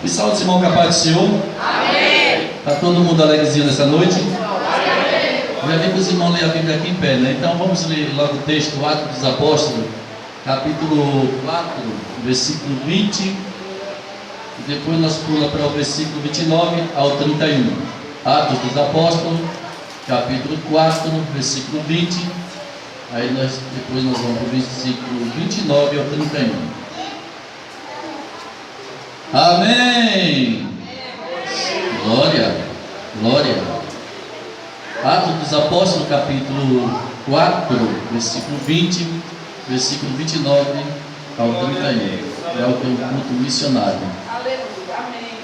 E saúde, irmão, com a paz do Senhor. Amém. Está todo mundo alegrezinho nessa noite? Amém. Já vi que os irmãos lerem a Bíblia aqui em pé, né? Então vamos ler logo o texto, Atos dos Apóstolos, capítulo 4, versículo 20. E depois nós pulamos para o versículo 29 ao 31. Atos dos Apóstolos, capítulo 4, versículo 20. Aí depois nós vamos para o versículo 29 ao 31. Amém! Glória, glória. Atos dos Apóstolos, capítulo 4, versículo 20, versículo 29 ao 31. É o que é o culto missionário. Aleluia, amém.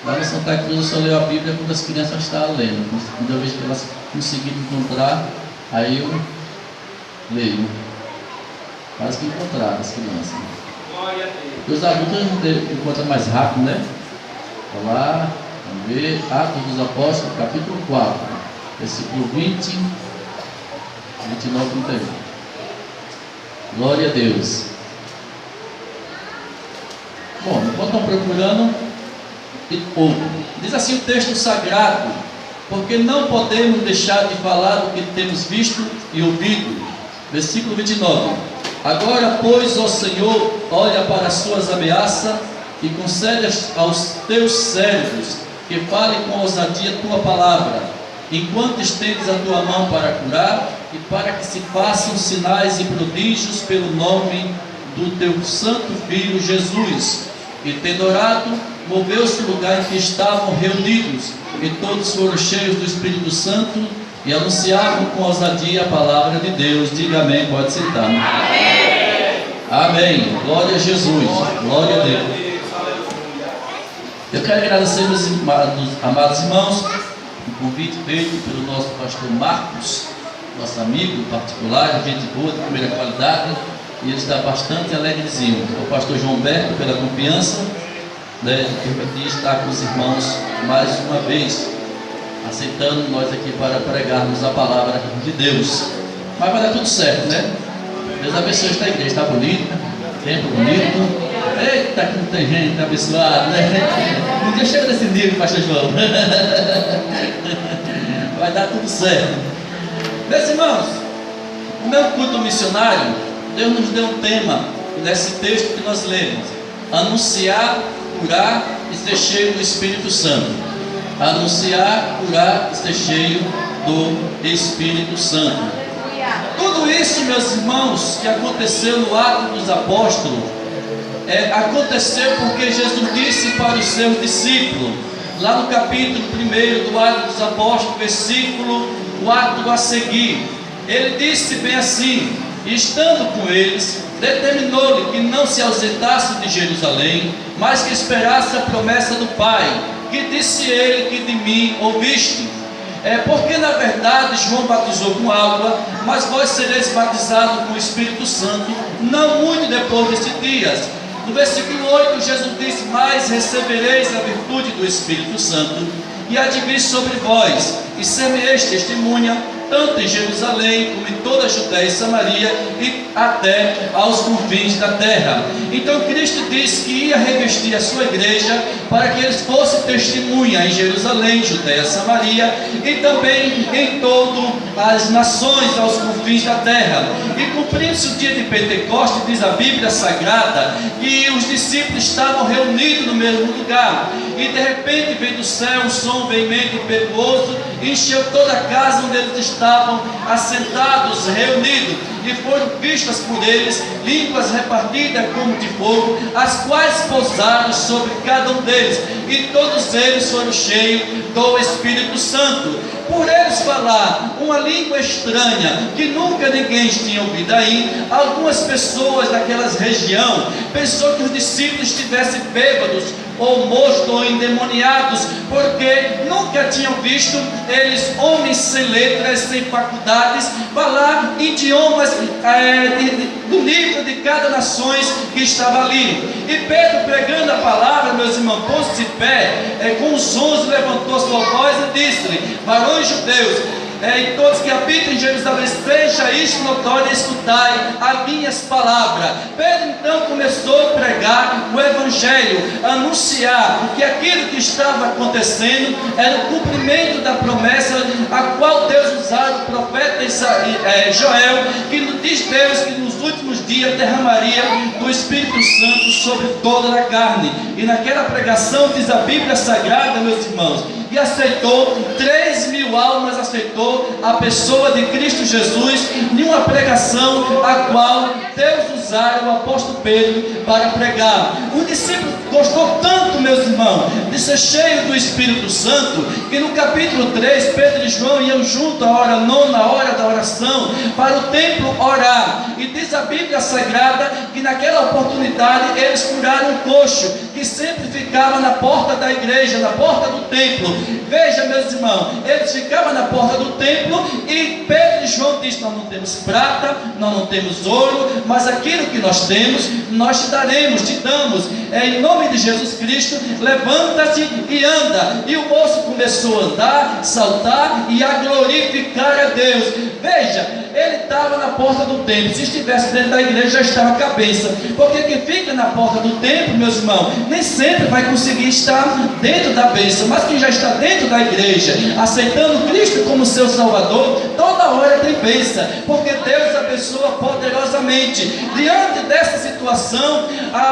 Lá no Santa Cruz eu só leio a Bíblia quando as crianças estão lendo. Quando eu vejo que elas conseguiram encontrar, aí eu leio. Quase que encontraram as crianças. Glória a Deus. Os adultos encontram mais rápido, né? Vamos lá, vamos ver. Atos dos Apóstolos, capítulo 4, versículo 20, 29 e 31. Glória a Deus. Bom, enquanto estão procurando, diz assim o texto sagrado: porque não podemos deixar de falar do que temos visto e ouvido. Versículo 29. Agora, pois, ó Senhor, olha para as suas ameaças e concede aos teus servos que falem com ousadia a tua palavra, enquanto estendes a tua mão para curar e para que se façam sinais e prodígios pelo nome do teu santo Filho Jesus. E tendo orado, moveu-se o lugar em que estavam reunidos, e todos foram cheios do Espírito Santo e anunciavam com ousadia a palavra de Deus. Diga amém, pode sentar. Amém. Amém. Glória a Jesus. Glória a Deus. Eu quero agradecer meus amados irmãos o convite feito pelo nosso pastor Marcos, nosso amigo particular, gente boa, de primeira qualidade, e ele está bastante alegrezinho. O pastor João Berto, pela confiança, né, de permitir estar com os irmãos mais uma vez, aceitando nós aqui para pregarmos a palavra de Deus. Mas vai dar tudo certo, né? Deus abençoe esta igreja, está bonita, tempo bonito. Eita, que não tem gente abençoada, né? Um dia chega desse nível, pastor João. Vai dar tudo certo. Meus irmãos, o meu culto missionário, Deus nos deu um tema nesse texto que nós lemos: anunciar, curar e ser cheio do Espírito Santo. Anunciar, curar e ser cheio do Espírito Santo. Tudo isso, meus irmãos, que aconteceu no Ato dos Apóstolos, aconteceu porque Jesus disse para os seus discípulos, lá no capítulo 1 do Ato dos Apóstolos, versículo 4 a seguir, ele disse bem assim: estando com eles, determinou-lhe que não se ausentasse de Jerusalém, mas que esperasse a promessa do Pai, que disse ele que de mim ouviste. Porque na verdade João batizou com água, mas vós sereis batizados com o Espírito Santo não muito depois desses dias. No versículo 8 Jesus disse: mas recebereis a virtude do Espírito Santo, e há de vir sobre vós, e semeis testemunha, tanto em Jerusalém como em toda a Judéia e Samaria e até aos confins da terra. Então Cristo disse que ia revestir a sua igreja para que eles fossem testemunha em Jerusalém, Judéia, Samaria e também em todas as nações aos confins da terra. E cumprindo-se o dia de Pentecostes, diz a Bíblia Sagrada, que os discípulos estavam reunidos no mesmo lugar, e de repente veio do céu um som veemente e impetuoso, encheu toda a casa onde eles estavam assentados, reunidos, e foram vistas por eles línguas repartidas como de fogo, as quais pousaram sobre cada um deles, e todos eles foram cheios do Espírito Santo. Por eles falar uma língua estranha que nunca ninguém tinha ouvido aí, algumas pessoas daquelas região pensou que os discípulos estivessem bêbados ou mortos ou endemoniados, porque nunca tinham visto eles, homens sem letras, sem faculdades, falar idiomas do nível de cada nações que estava ali. E Pedro, pregando a palavra, meus irmãos, pôs-se de pé, com os 11 levantou a sua voz e disse-lhe: varões judeus, e todos que habitam em Jerusalém, seja isto notório, escutai as minhas palavras. Pedro então começou a pregar o Evangelho, a anunciar que aquilo que estava acontecendo era o cumprimento da promessa a qual Deus usara o profeta Joel, que diz Deus que nos últimos dias derramaria do Espírito Santo sobre toda a carne. E naquela pregação diz a Bíblia Sagrada, meus irmãos, e aceitou 3.000 almas, aceitou a pessoa de Cristo Jesus em uma pregação a qual Deus usara o apóstolo Pedro para pregar. O discípulo gostou tanto, meus irmãos, de ser cheio do Espírito Santo, que no capítulo 3, Pedro e João iam junto à hora nona, a hora da oração, para o templo orar. E diz a Bíblia Sagrada que naquela oportunidade eles curaram um coxo que sempre ficava na porta da igreja, na porta do templo. Veja, meus irmãos, eles ficavam na porta do templo e Pedro e João dizem: nós não temos prata, nós não temos ouro, mas aquilo que nós temos, nós te daremos, te damos. Em nome de Jesus Cristo, levanta-te e anda. E o moço começou a andar, saltar e a glorificar a Deus. Veja, ele estava na porta do templo. Se estivesse dentro da igreja, já estava a cabeça. Porque quem fica na porta do templo, meus irmãos, nem sempre vai conseguir estar dentro da bênção. Mas quem já está dentro da igreja, aceitando Cristo como seu Salvador, toda hora tem bênção, porque Deus abençoa poderosamente. Diante dessa situação,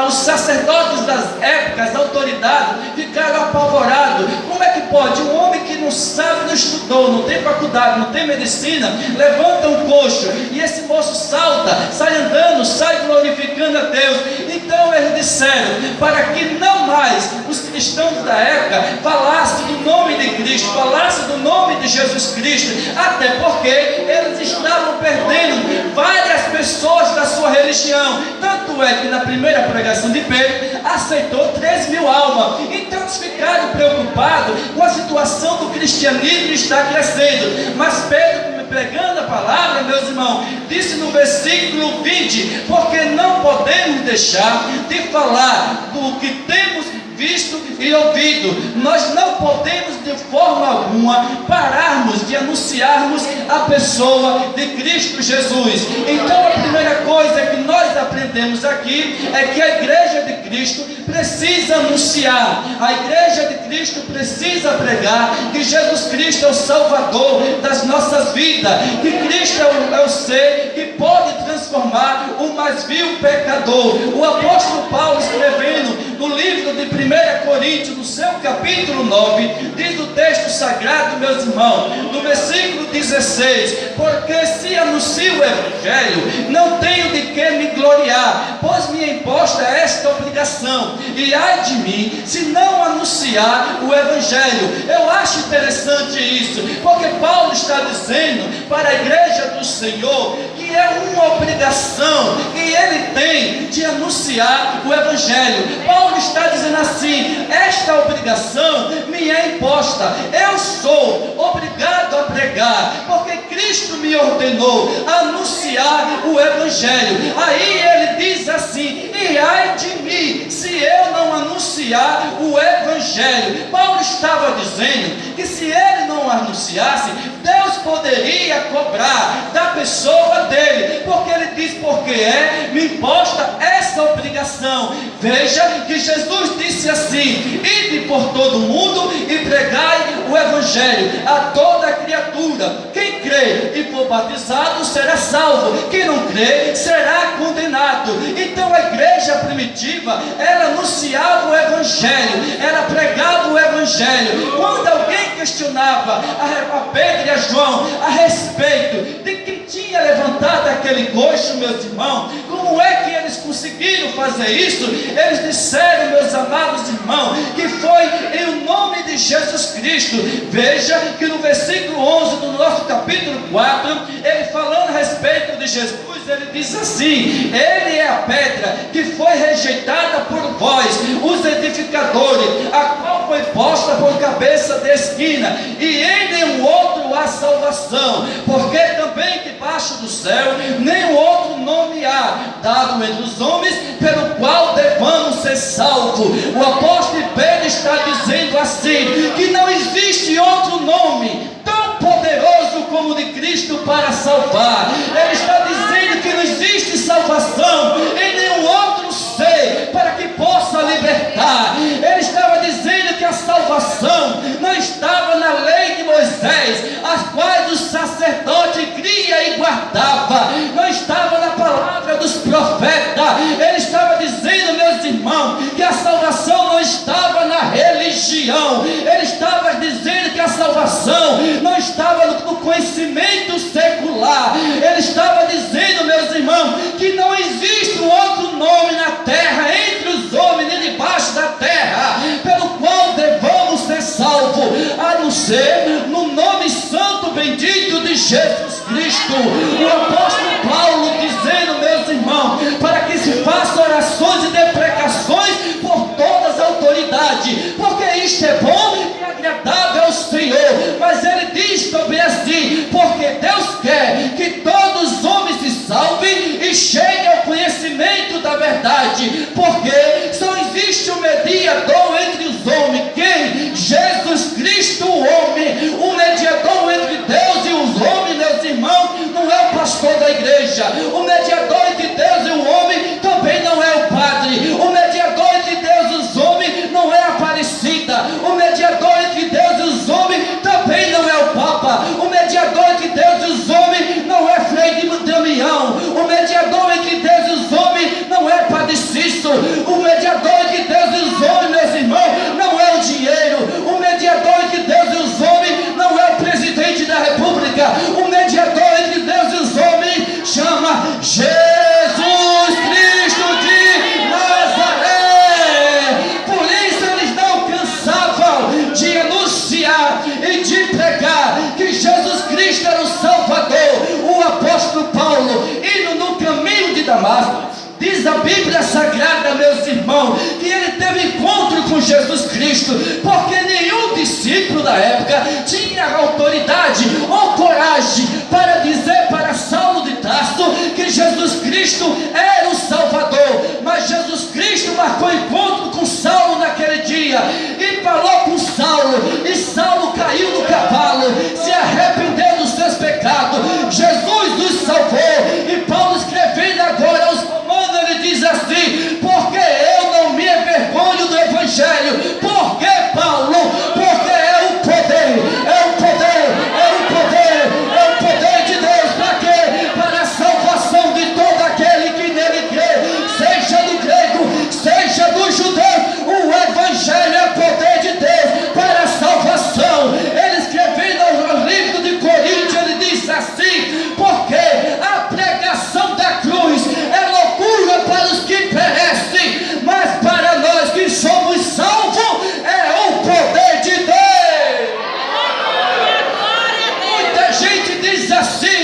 os sacerdotes das épocas, as autoridades, ficaram apavorados. Como é que pode um homem que não sabe, não estudou, não tem faculdade, não tem medicina, levanta um coxo e esse moço salta, sai andando, sai glorificando a Deus? Então eles disseram para que não mais os cristãos da época falassem do nome de Cristo, falassem do nome de Jesus Cristo, até porque eles estavam perdendo várias pessoas da sua religião. Tanto é que na primeira pregação de Pedro aceitou 3.000 almas. Então eles ficaram preocupados com a situação do cristianismo estar crescendo. Mas Pedro, pregando a palavra, meus irmãos, disse no versículo 20: porque não podemos deixar de falar do que temos visto e ouvido. Nós não podemos de forma alguma pararmos de anunciarmos a pessoa de Cristo Jesus. Então a primeira coisa que nós aprendemos aqui é que a igreja de Cristo precisa anunciar, a igreja de Cristo precisa pregar que Jesus Cristo é o Salvador das nossas vidas, que Cristo é o ser que pode transformar o mais vil pecador. O apóstolo Paulo, escrevendo no livro de 1 Coríntios, no seu capítulo 9, diz o texto sagrado, meus irmãos, no versículo 16: porque se anuncio o Evangelho, não tenho de que me gloriar, pois me é imposta esta obrigação, e ai de mim se não anunciar o Evangelho. Eu acho interessante isso, porque Paulo está dizendo para a igreja do Senhor que é uma obrigação que ele tem de anunciar o Evangelho. Paulo está dizendo assim: esta obrigação me é imposta, eu sou obrigado a pregar, porque Cristo me ordenou a anunciar o Evangelho. Aí ele diz assim: e ai de mim se eu não anunciar o Evangelho. Paulo estava dizendo que se ele não anunciasse, Deus poderia cobrar da pessoa dele, porque ele diz: porque me imposta essa obrigação. Veja que Jesus disse assim: ide por todo o mundo e pregai o Evangelho a toda criatura. Quem crê e for batizado será salvo, quem não crê será condenado. Então a igreja primitiva, ela anunciava o Evangelho, ela pregava o Evangelho. Quando alguém questionava a Pedro e a João a respeito de quem tinha levantado aquele coxo, meus irmãos, como é que eles conseguiram fazer isso? Eles disseram, meus amados irmãos, que foi em nome de Jesus Cristo. Veja que no versículo 11 do nosso capítulo 4, ele falando a respeito de Jesus, ele diz assim: ele é a pedra que foi rejeitada por vós, os edificadores, a qual foi posta por cabeça de esquina, e em nenhum outro há salvação, porque também debaixo do céu nenhum outro nome há dado entre os homens pelo qual devamos ser salvos. O apóstolo Pedro está dizendo assim, que não existe outro nome tão poderoso como guardava, não estava na palavra dos profetas. Ele estava dizendo, meus irmãos, que a salvação não estava na religião. Ele estava dizendo que a salvação não estava no conhecimento secular. Ele estava dizendo, meus irmãos, que não existe um outro nome na terra, entre os homens e debaixo da terra, pelo qual devamos ser salvos, a não ser no nome santo bendito de Jesus Cristo. O apóstolo Paulo dizendo, meus irmãos, para que se façam orações e deprecações por todas as autoridades, porque isto é bom e agradável ao Senhor. Mas ele diz também assim, porque Deus quer que todos os homens se salvem e cheguem ao conhecimento da verdade, porque só existe um mediador entre os homens, quem? Jesus Cristo, o homem. O mediador entre Deus e os homens, meus irmãos, não é o pastor da igreja. O mediador entre Deus e o homem também não é o padre. O mediador entre Deus e os homens não é a Aparecida. O mediador entre Deus e os homens também não é o Papa. O mediador entre Deus e os homens não é Frei Damião. O mediador entre Deus e os homens não é Padre Cício. O mediador entre Deus e os homens, meus irmãos, não é o dinheiro. O mediador entre Deus e os homens não é o presidente da República. O mediador entre Deus e os homens chama Jesus Cristo de Nazaré. Por isso eles não cansavam de anunciar e de pregar que Jesus Cristo era o Salvador. O apóstolo Paulo, indo no caminho de Damasco, diz a Bíblia Sagrada, meus irmãos, que ele teve encontro com Jesus Cristo, porque nenhum discípulo da época tinha autoridade ou coragem para dizer para Saulo de Tarso que Jesus Cristo era o Salvador. Mas Jesus Cristo marcou encontro com Saulo naquele dia e falou com Saulo, e Saulo caiu do cavalo, se arrependeu dos seus pecados. Jesus nos salvou. E Paulo, escrevendo agora aos Romanos, ele diz assim: porque eu não me envergonho do Evangelho. Por que, Paulo? Porque é o poder, é o poder, é o poder, é o poder de Deus. Para quê? Para a salvação de todo aquele que nele crê, seja do grego, seja do judeu. O Evangelho é poder de Deus para a salvação. Ele, escrevendo ao livro de Coríntios, ele diz assim: porque a pregação da cruz é loucura para os que perecem, mas para nós que somos salvos é o poder de Deus. Muita gente diz assim: